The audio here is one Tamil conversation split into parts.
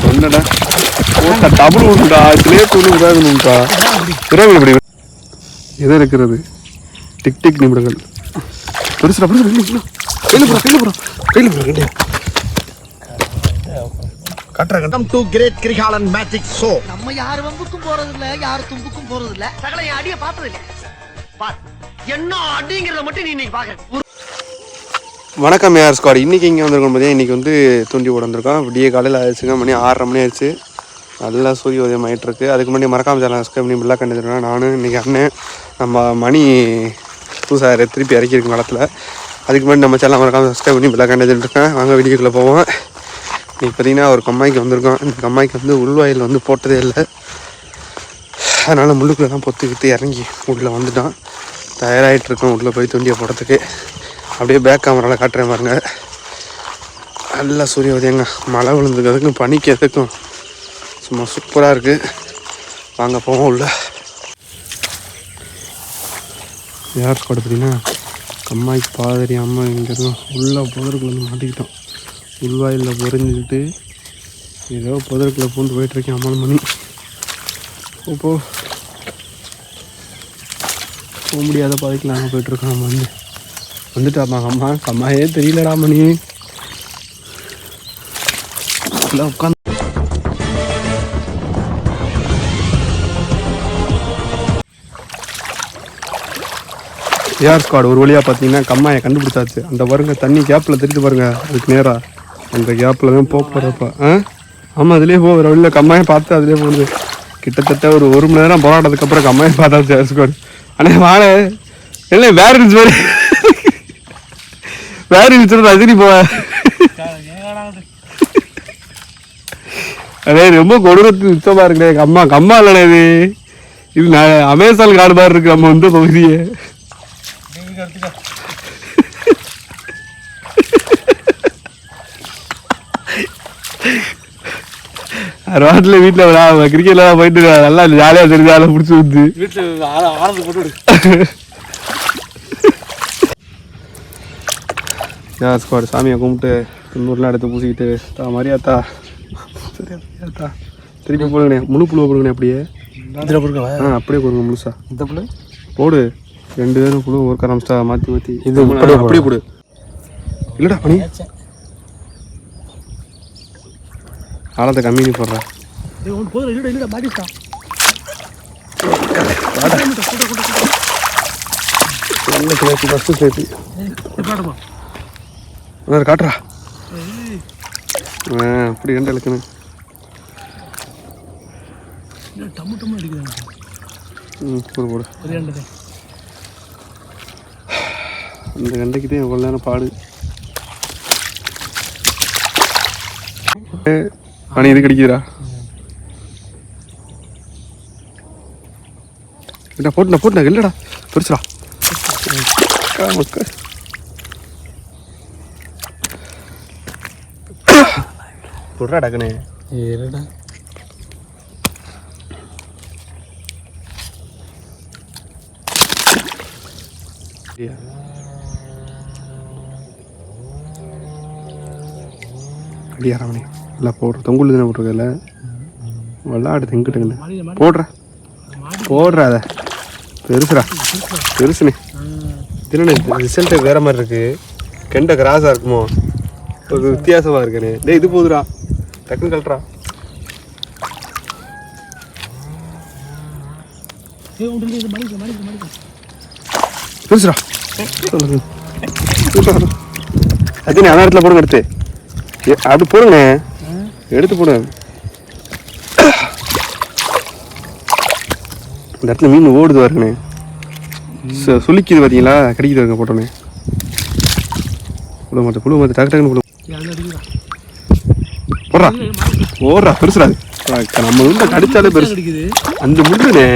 சொன்னடா டபுள் உண்டுடா ஸ்லேட் ஒன்று உதாகணும்க்கா பிறகு இப்படி எது இருக்கிறது டிக் டிக் நிமிடங்கள் பெருசுடா பெருசு கையில் போகிறோம் நம்ம யார் வம்புக்கும் போறது இல்ல யார் தும்புக்கும் போறது இல்ல சகல என் அடிய பார்த்தது இல்ல என்ன அடிங்கிறத மட்டும் நீ இன்னைக்கு பாக்குற. வணக்கம் யார் ஸ்குவாட். இன்றைக்கி இங்கே வந்திருக்கோம் பார்த்தீங்கன்னா இன்றைக்கி வந்து தூண்டி போட வந்திருக்கோம். விடிய காலையில் ஆயிடுச்சுங்க, மணி 6:30 மணி ஆயிடுச்சு. நல்லா சூரிய உதயம் ஆகிட்டுருக்கு. அதுக்கு முன்னாடி மறக்காம சேனல் சப்ஸ்கிரைப் பண்ணி பில்லாக கண்டுருக்கேன். நானும் இன்றைக்கி அண்ணன் நம்ம மணி புதுசாக திருப்பி இறக்கியிருக்கோம் களத்தில். அதுக்கு முன்னாடி நம்ம சேனல் மறக்காம சப்ஸ்கிரைப் பண்ணி பில்லாக கண்டுருக்கேன். வாங்க வீடியோக்குள்ளே போவோம். இன்றைக்கி பார்த்திங்கன்னா ஒரு கம்மாய்க்கு வந்திருக்கோம். இந்த கம்மாய்க்கு வந்து உள்வாயில் வந்து போட்டதே இல்லை, அதனால் முள்ளுக்குள்ளே தான் பொத்துக்கிட்டு இறங்கி உள்ளே வந்துட்டோம். தயாராகிட்ருக்கோம் உள்ளே போய் தூண்டியை போடுறதுக்கு. அப்படியே பேக் கேமராவில் காட்டுறேன் பாருங்க. நல்லா சூரிய உதயங்க, மழை விழுந்துக்கிறதுக்கும் பனிக்கிறதுக்கும் சும்மா சூப்பராக இருக்குது. வாங்க போவோம் உள்ள. யார் கூட பார்த்தீங்கன்னா கம்மாய்க்கு பாதறி அம்மா இங்கே உள்ளே புதருக்குள்ள வந்து மாட்டிக்கிட்டோம். உள்வாயில் பொறிஞ்சிக்கிட்டு ஏதோ புதருக்குள்ளே பூந்து போயிட்டுருக்கேன். 4 மணி போக முடியாத பாதைக்கு நாங்கள் போயிட்டுருக்கோம். நம்ம வந்துட்டாமா அம்மா கம்மாயே தெரியலடா மணி உட்காந்து. ஏஆர் ஸ்குவாட் ஒரு வழியாக பார்த்தீங்கன்னா கம்மாயை கண்டுபிடிச்சாச்சு. அந்த பாருங்க தண்ணி கேப்பில் தெரிஞ்சு பாருங்க, அதுக்கு நேராக அந்த கேப்பில் தான் போகிறப்ப ஆமாம் அதுலேயே போகிற வழியில் கம்மாயை பார்த்து அதுலேயே போகுது. கிட்டத்தட்ட ஒரு 1 மணி நேரம் போராட்டத்துக்கப்புறம் கம்மாயை பார்த்தாச்சு ஏஆர் ஸ்குவாட். ஆனால் வாழ இல்லை வேற இருந்துச்சு மாதிரி வேற இருந்துச்சு ரஜினி போவ அதே ரொம்ப கொடூரத்து நிச்சயமா இருக்குடே. கம்மா இல்லைண்ணே, இது நான் அமேசான் காடு மாதிரி இருக்கு நம்ம வந்து பகுதியே. ரோட்டில் வீட்டில் கிரிக்கெட்ல போயிட்டு நல்லா ஜாலியாக தெரிஞ்சு ஆளை பிடிச்சி வந்து வீட்டில் ஆனந்து போட்டு ஸ்குவாட் சாமியை கும்பிட்டு துண்ணூறுலாம் எடுத்து பூசிக்கிட்டு மரியாதா சரியாத்தா திருப்பி போடுங்கண்ணே. முழு புழுவை போடுங்கண்ணே. அப்படியே அப்படியே போடுங்க முழுசா. இந்த புழு போடு 2 பேரும் புழு ஒர்க் ஆரம்பிச்சிட்டா மாற்றி இது அப்படியே போடு. இல்லைடா பணி ஆழத்தை கம்மி போடுறா. காட்டுறா அப்படி கண்டு இழுக்கணும். போடு அந்த கண்டைக்கு தான் எவ்வளோ நேரம் பாடு. பனி இது கிடைக்குதுடா. போட்டுனா இல்லைடா பெருசுடா மக்கள். சொல்றா டக்குனே ஏறடா. அடியாரமணி இல்லை போடுற தொங்குள் தானே போட்டிருக்கல விளாடு தெங்கிட்டுங்கண்ணே போடுற அதை பெருசுடா பெருசுண்ணே. தினண்ணே ரிசல்ட்டு வேற மாதிரி இருக்கு. கெண்டை கிராஸாக இருக்குமோ ஒரு வித்தியாசமாக இருக்கேனே. டே இது போதுடா டக்குன்னு கழட்டுறா. பெருசுடா அதுனே அந்த இடத்துல போடுங்க. எடுத்து அப்படி போடுங்கண்ணே, எடுத்து போடுங்க. இந்த இடத்துல மீன் ஓடுது பாருங்கண்ணே, சுளிக்குது பார்த்தீங்களா, கிடைக்குது பாருங்க. போட்டோன்னே புழு மாற்ற டக்கு டக்குன்னு போடுறா ஓடுறா பெருசுடா. நம்ம உள்ள கடிச்சாலே பெருசு. அந்த முள்ளுண்ணே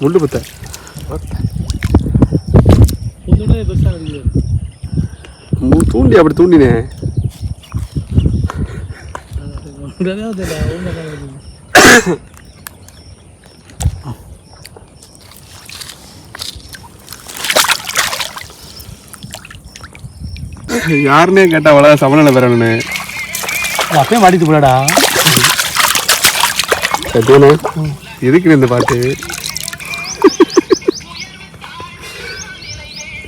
முள்ளு பத்த தூண்டி அப்படி தூண்டினே. யாருன்னே கேட்டா அவ்வளோ சமநிலை பெறணுன்னு அப்பயே மாட்டிட்டு போடாடா. சத்தியனே எதுக்கு இந்த பாட்டு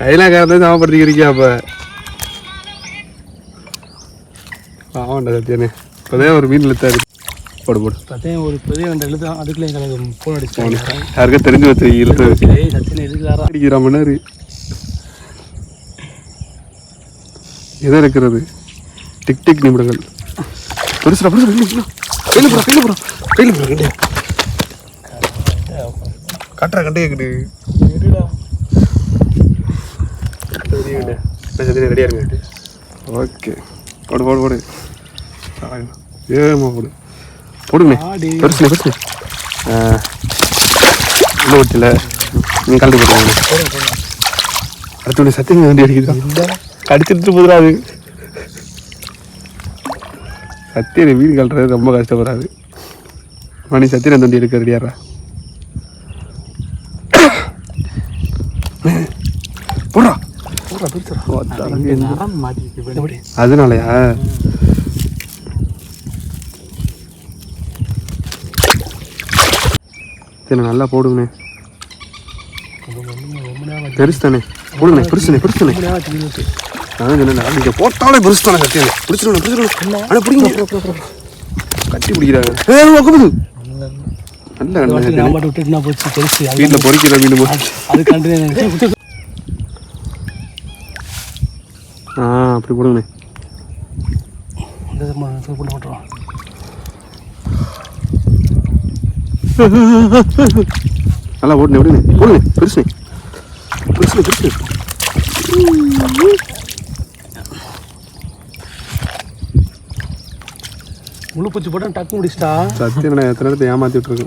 கையெல்லாம் காரத்தை சமப்படுத்திக்கிறீங்க அப்ப ஆமாண்டா சத்தியனே இப்போதான் ஒரு மீன் இழுத்தாரு போடு போடு சத்தியம் ஒரு பெரிய அந்த எழுதான் அதுக்குள்ள எங்களுக்கு ஃபோன் அடிச்சாங்க. யாருக்கும் தெரிஞ்சு வச்சு இழுத்து சத்தியம் எதுக்குறாரா அடிக்கிறான் மணி எதை இருக்கிறது டிக் டிக் நிமிடங்கள் பெருசுடா பெருசு கையில் போகிறோம் கட்டுற கண்டே கேக்குது ரெடியாக இருங்க. ஓகே போடு போடு போடு ஏமா போடு போடுங்க பெருசுண்ணே இல்லை ஓட்டில நீங்கள் கலந்து போட்டுருங்க. அடுத்த உடனே சத்தியம் வண்டி அடிக்குது கடிச்சிட்டு போதுறாது சத்தியனை வீடு கழுறது ரொம்ப கஷ்டப்படாது. மணி சத்தியனை தண்டி எடுக்க ரெடியாரா போடுறா அதனாலயா சரி நல்லா போடுங்கண்ணே பெருசு தானே போடுங்கண்ணே பெருசுண்ணே அதான் சொன்னேன் நீங்கள் போட்டாலே பெருசு தானே சத்தியண்ணே பிடிச்சிடணும் ஆனால் பிடிங்க கட்டி பிடிக்கிறாங்க நல்ல வீட்டில் பொறிக்கிற மீன் அப்படி போடுங்கண்ணே நல்லா ஓடுனே போடுங்க பெருசு முழு பூச்சி போட்டு டக்கு முடிச்சிட்டா சத்தியம் எத்தனை இடத்த ஏமாத்தி விட்டுருக்கு.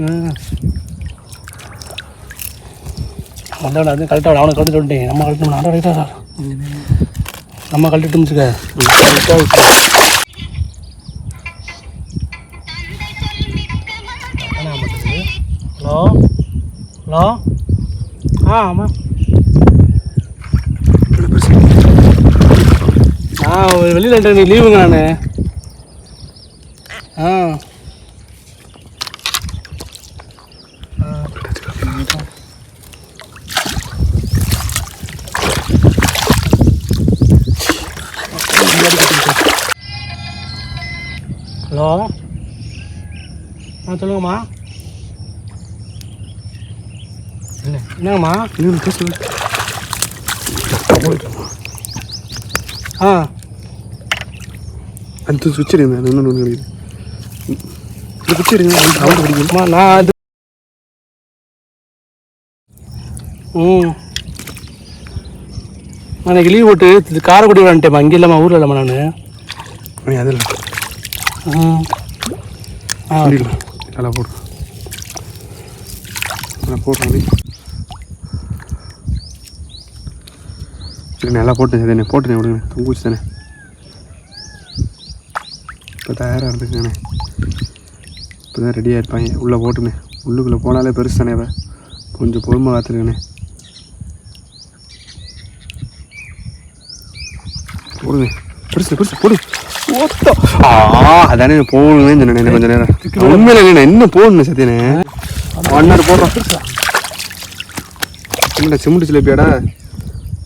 வந்தவன அது கரெக்டாக அவனை கலந்துட்டு வந்துட்டேன். நம்ம கழட்டணும் ரைட்டா நம்ம கழட்டிட்டு முடிச்சுக்க. ஹலோ ஹலோ ஆமாம் வெளியில் இருந்தேன். நீ லீவுங்க நான் ஹலோ சொல்லுங்கம்மா. என்னங்கம்மா அந்த சுவிட்ச் எடுங்க இன்னொன்று கிடைக்குது சுவிட்ச் எடுங்க படிக்கணுமா நான் அது அன்றைக்கி லீவ் போட்டு காரைக்குடி வந்துட்டேம்மா. இங்கே இல்லைம்மா ஊரில் இல்லைம்மா நான் அதில் நல்லா போடு நல்லா போடுறேன் சரி நல்லா போட்டேன் சரி போட்டுனே விடுங்க தூங்குச்சு தானே இப்போ தயாராக இருந்துச்சுங்கண்ணே இப்போ தான் ரெடியாக இருப்பாங்க உள்ளே போட்டுனே உள்ளுக்குள்ளே போனாலே பெருசு தானே கொஞ்சம் பொறுமை காத்துருங்கண்ணே போடுங்க பெருசு போடு அதானே போகணுமே சொன்னேன் கொஞ்சம் நேரம் உண்மையில இல்லைண்ணே இன்னும் போடணும் சத்தியனே 1 hour போடுறோம் என்னடா சிமெண்ட் சிலேப்பியாடா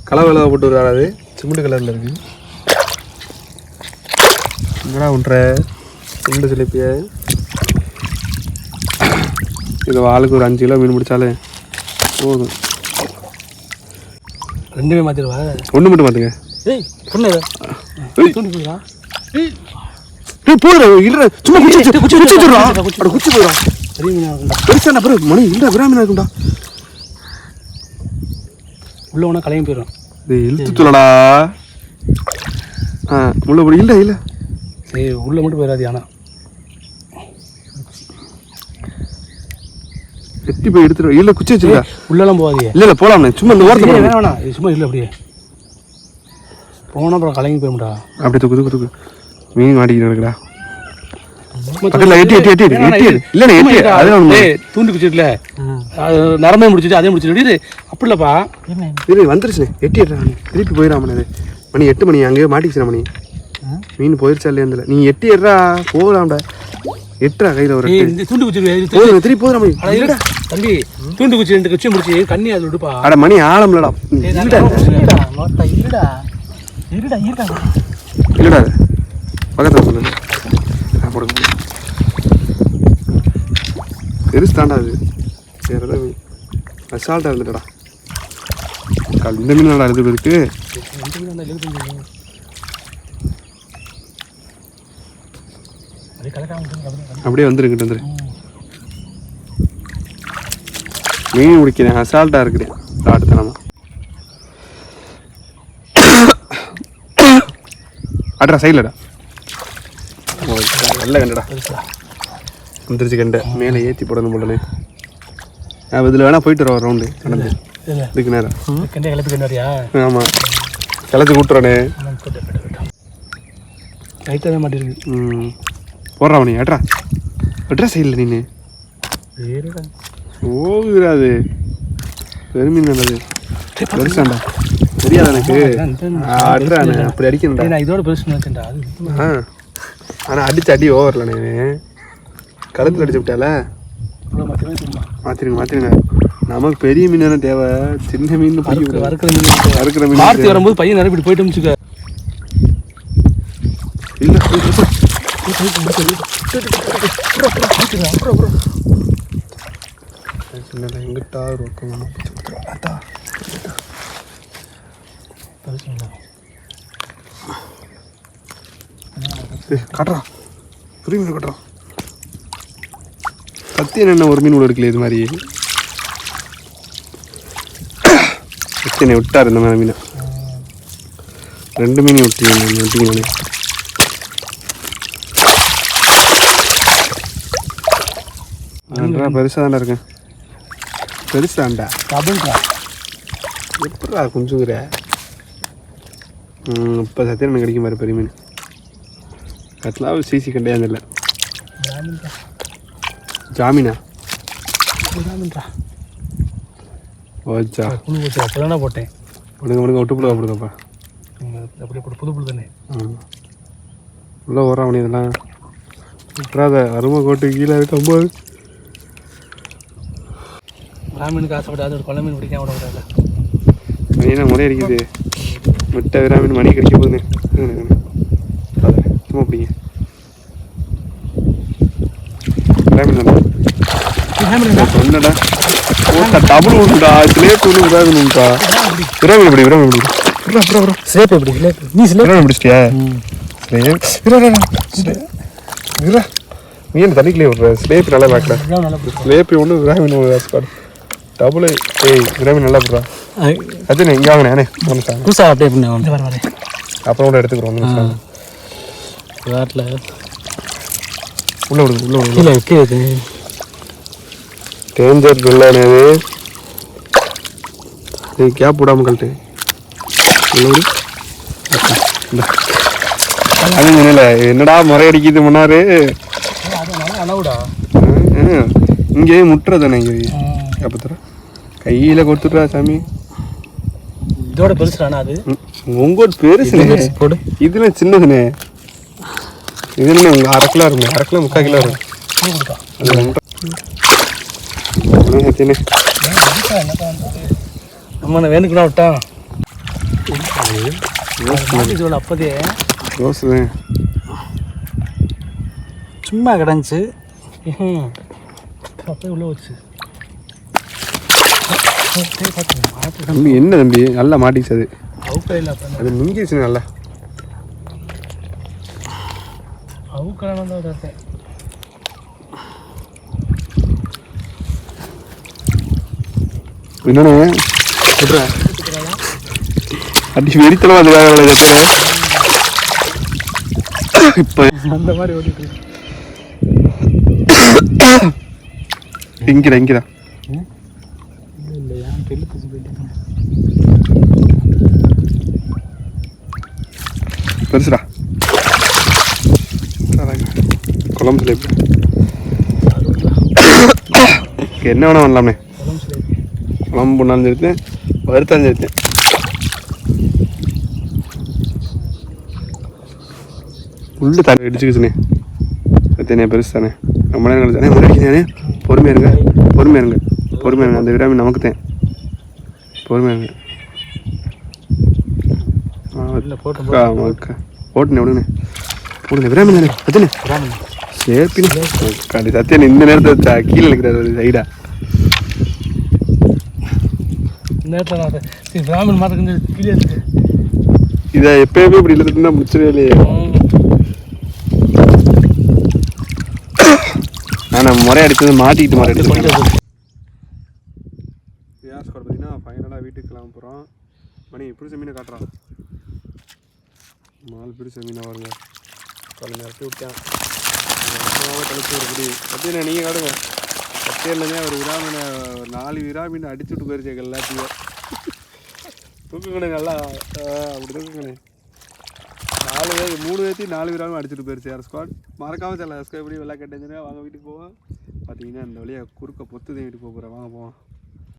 கலவை போட்டு வராது சிமெண்ட் கலரில் இருக்கு என்னடா ஒன்றை சிமெண்ட் சிலேப்பிய இது ஆளுக்கு ஒரு 5 கிலோ மீன் பிடிச்சாலே போதும். ரெண்டுமே மாற்றிடுவா ஒன்று மட்டும் மாற்றுங்க சும்மா குச்சி போயிடும் பெருசா மணி இல்லை விராமீனா இருக்கும்டா உள்ள ஒன்றா கலையும் போயிடும். இது இழுத்து சொல்லடா உள்ள போய் இல்லை சரி உள்ள மட்டும் போயிடாது. ஆனால் எத்தி போய் எடுத்துட்டு இல்லை குச்சி வச்சுருக்கா உள்ளெல்லாம் போகாதீங்க. இல்லை போகலாம்ண்ணே சும்மா இந்த ஓரத்தில் வேணாம் சும்மா இல்லை அப்படியே போனால் அப்புறம் கலங்கி போயிடும்டா. அப்படி தூக்கு மீன் மாட்டிக்கிட்டு இருக்குடா பக்கத்தில் எட்டி இல்லைண்ணே அதே தூண்டி குச்சிருக்கல அது நரம்பே முடிச்சுட்டு அதே முடிச்சுட்டு அப்படி இல்லைப்பா இது வந்துருச்சுண்ணே எட்டி திருப்பி போயிடாமண்ணே மணி 8 மணி அங்கேயே மாட்டிக்கிச்சுண்ணா மணி மீன் போயிருச்சா இல்லையா நீ எட்டி எட்றா போகலாம்டா எட்டுறா கையில் ஒரு தூண்டு குச்சி திருப்பி போதும் தம்பி தூண்டு குச்சி 2 குச்சி முடிச்சு கண்ணி அது விடுப்பா. அட மணி ஆழம்லடா இல்லடா இல்லடா பக்கத்தில் சொல்லுங்க போடுங்க பெருசு தாண்டா அது வேறு ஏதாவது அசால்ட்டாக இருந்துட்டடா இந்த மீன் நல்லா இது இருக்கு அப்படியே வந்துருக்கிட்டு வந்துரு மீன் பிடிக்கிறேன் அசால்ட்டாக இருக்கிறேன் தாட்டுத்தனமா அட்ரா சைட்லடா நல்ல கண்டடா வந்துருச்சு கண்டை மேலே ஏற்றி போடணும் போடனே இதில் வேணா போயிட்டு வரோம் ரவுண்டு நடந்து இதுக்கு நேரம் ஆமாம் கிளச்சி கூட்டுறானே லைட்டாக மாட்டிருக்கு போடுறா நீ அட்ரா அட்ரா சைடில் நீ ஓகுறாது பெருமீன் நல்லது பெருசாண்டா தெரியாது எனக்கு அட்றானே அப்படி அடிக்கணும்டா இதோட பெருசு நினைச்சேன்டா ஆனால் அடிச்சு அடி ஓவரில் நான் கழுத்தில் அடிச்சு விட்டால மாற்றிருங்க நமக்கு பெரிய மீன் தானே தேவை சின்ன மீன் வறுக்கிற மீன் பார்த்து வரும்போது பையன் நிறைய போயிட்டு முடிச்சுக்க இல்லை எங்கிட்டா காட்டுறா பெரிய மீன் காட்டுறா கத்தி என்ன ஒரு மீன் கூட எடுக்கல இது மாதிரி எத்தனை விட்டார் இந்த மாதிரி மீனை 2 மீனையும் விட்டீங்க பெருசாக தாண்டா இருக்கேன் பெருசாண்டா எப்படா குஞ்சுங்கிற இப்போ சத்தியம் எனக்கு கிடைக்கும் பாரு பெரிய மீன் கட்லாம் சிசி கண்டையாது இல்லை ஜாமீனா ஓச்சா அப்போதானே போட்டேன் விடுங்க விட்டுப்புடுவா போடுங்கப்பா அப்படியே போட்டு புது புது தானே உள்ளே வரான் அவனி இதெல்லாம் விட்டுறாத அருமை கோட்டு கீழே இருக்கும்போது விராமீனுக்கு ஆசைப்படாது ஒரு கொலை மீன் பிடிக்காம விட விடாது மீனா முறை அடிக்குது முட்டை விராமீன் மணி கிடைக்க போகுது சும்மா பிடிங்க சொன்னடா ஓட்டா டபுள் உண்டுடா ஸ்லேப் ஒன்று விடாதுனுக்கா விராமீன் இப்படி விராமீன் ஸ்லேப் எப்படி நீ ஸ்லேப் பிடிச்சிட்டியா நீ என்ன தண்ணிக்குள்ளே விட்ற ஸ்லேப் நல்லா பார்க்கல ஸ்லேப் ஒன்று விராமீன் ஸ்காட் டபுள் விராமீன் நல்லா போடுறா அது இங்கே வாங்கினே புதுசா அப்படியே பண்ண அப்புறம் கூட எடுத்துக்கிறோம் காட்டில் உள்ள விடுங்க கீழே வைக்கிறது டேஞ்சர் சொல்லானே நீ கேப் விடாமல் கழட்டு அது இல்லை என்னடா முறையடிக்குது முன்னாரு இங்கே முட்டுறதானே இங்கே எப்போ கையில் கொடுத்துட்றா சாமி இதோட பெருசுடானா அது உங்களோட பெருசுண்ணே போடு இதுல சின்னதுண்ணே இது என்ன உங்கள் 1/2 கிலோ இருக்கும் 1/2 கிலோ 3/4 கிலோ இருக்கும் நம்ம வேணுக்குனா விட்டா அப்போதே யோசுவே சும்மா கிடந்துச்சு அப்போ உள்ள வச்சு தம்பி என்ன தம்பி நல்லா மாட்டிச்சு அது அவுக்கையில் அது மிங்கிடுச்சு நல்லா அவுக்கலாம் தான் விட்டேன் என்னண்ணே அடி வெறித்தனமா அது இப்போ அந்த மாதிரி ஓட்டிட்டு இங்கடா இங்கடா இல்லையா பெருத்து போயிட்டு பெருசுடா குழம்பு சிலேப்பு என்ன வேணா பண்ணலாம்ண்ணே குழம்பு பண்ணாலும் சேர்த்தேன் வறுத்தாலும் சேர்த்தேன் உள்ளே தண்ணி இடிச்சுக்கிச்சுண்ணே சத்தியண்ணே பெருசு தானே ரொம்ப நேரம் கழிச்சானே முன்னாடி பொறுமையாக இருங்க பொறுமையாக இருங்க பொறுமையாக இருங்க அந்த விடாமி நமக்கு தான் பொறுமையாக இருங்க போட்டுனே விடுங்கண்ணே போடுங்க விராமி தானே சத்தியண்ணே சேப்பிண்ணே கண்டி சத்தியண்ணே இந்த நேரத்தை கீழே இருக்கிறார் ஒரு சைடா இந்த நேரத்தில் நான் பிராமன் மாதிரி கீழே இருக்கு இதை எப்பயுமே இப்படி இல்லைன்னா முடிச்சவே இல்லையே நான் முறை அடித்தது மாட்டிக்கிட்டு முறை அடிச்சு யார் ஸ்கோர் பார்த்தீங்கன்னா ஃபைனலாக வீட்டுக்கு கிளம்ப போகிறோம் மணி பிடிச்ச மீனை காட்டுறான் 4 பிடிச்ச மீனை வருங்க குழந்தை இறக்கி விட்டேன் கழிச்சு ஒரு பிடி சத்தியண்ணே நீங்கள் காடுங்க சத்தியில்லைங்க ஒரு விராமீனை ஒரு 4 விராமீனை அடிச்சு விட்டு போயிருச்சு எல்லாத்தையும் தூக்குங்கண்ணே நல்லா அப்படி தூக்குங்கண்ணே 3 பேர்த்தையும் 4 விராமீனை அடிச்சுட்டு போயிருச்சு யார் ஸ்குவாட் மறக்காமல் தெரியல ஸ்கோர் எப்படி வெள்ளை கட்டுச்சுன்னா வாங்க வீட்டுக்கு போவோம் பார்த்தீங்கன்னா இந்த வழியாக குறுக்க பொத்து தான் வீட்டுக்கு போகிறேன் வாங்க போவோம்